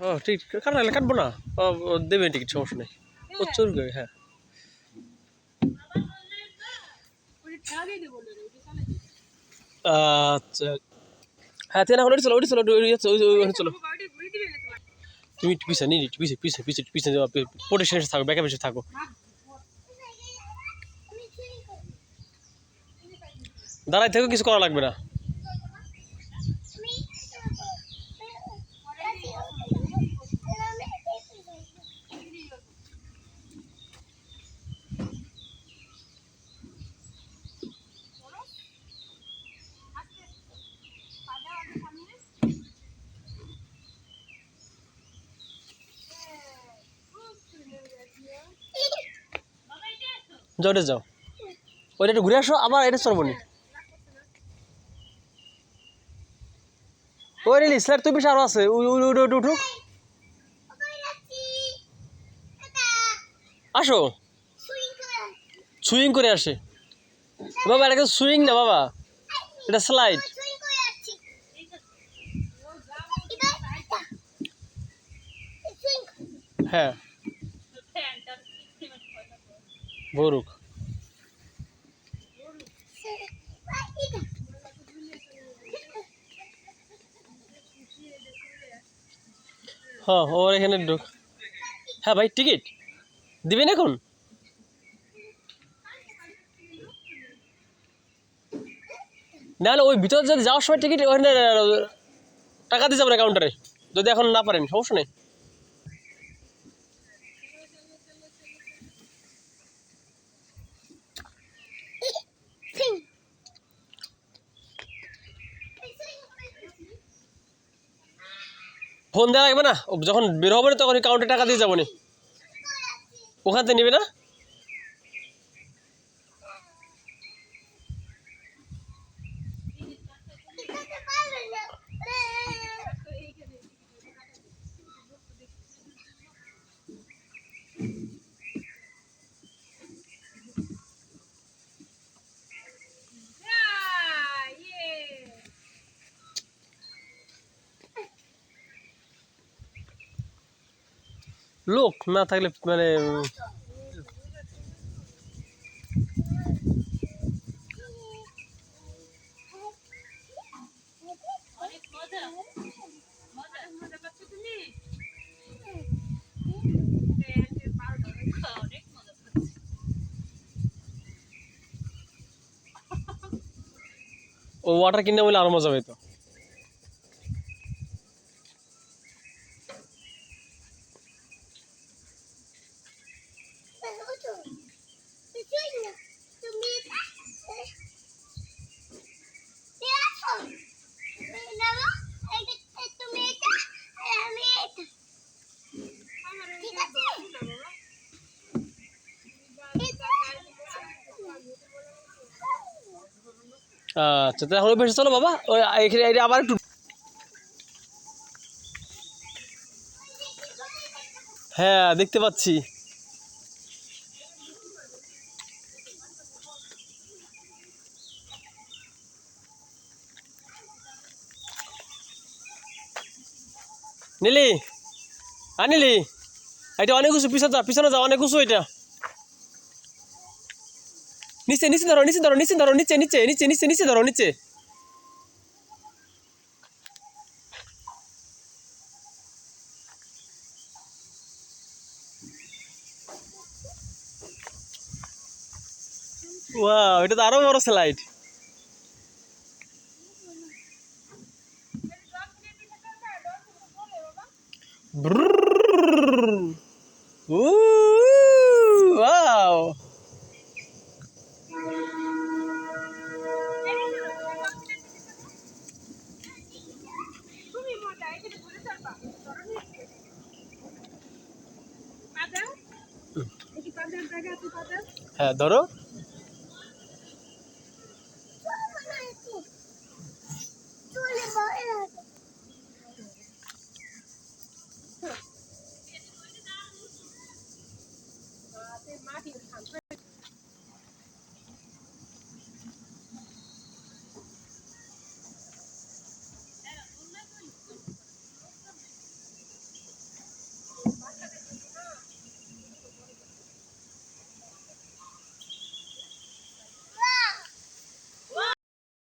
ও ticket কাটালে কাটবো না। ও দেবে টিকিট, সমস্যা নেই। ও চুরি করে, হ্যাঁ। আচ্ছা, হ্যাঁ তেনা হলে চলো, চলো চলো। তুমি পিছে নিয়ে পিছে পিছে পিছে পিছে পজিশনে থাকো, ব্যাকে পিছে থাকো। দাঁড়াই থেকে কিছু করা লাগবে না। যাও যাও, ওইটা একটু ঘুরে আসো, আবার এটা চলবো নি। ওই রিলি স্ল্যাট তুই বেশি আরো আছে, উঠুক আসো, সুইং করে আসে বাবা। এটা সুইং না বাবা, এটা স্লাইড। হ্যাঁ বরুক, হ্যাঁ ওর এখানে ঢুক। হ্যাঁ ভাই টিকিট দিবেন এখন? নাহলে ওই ভিতরে যদি যাওয়ার সময় টিকিট ওখানে টাকা দিয়ে যাবেন কাউন্টারে, যদি এখন না পারেন সমস্যা নেই। ফোন দেওয়া লাগবে না, যখন বের হবে না তখন কাউন্টারে টাকা দিয়ে যাবো নি, ওখান থেকে নিবে না। লোক না থাকলে মানে ও ওয়াটার কিনে বলে আরো মজা পেতো। আচ্ছা তাহলে বেশি চলো বাবা, ওই এখানে আবার একটু। হ্যাঁ দেখতে পাচ্ছি। নিলি আনিলি, এটা অনেক উঁচু, পিছনে যাও অনেক উঁচু এটা। নিচে নিচে ধরো, নিচে ধরো, নিচে ধরো, নিচে নিচে নিচে নিচে নিচে ধরো, নিচে। ওয়াও, এটা তো আরো বড় স্লাইড। ওয়াও, হ্যাঁ ধরো।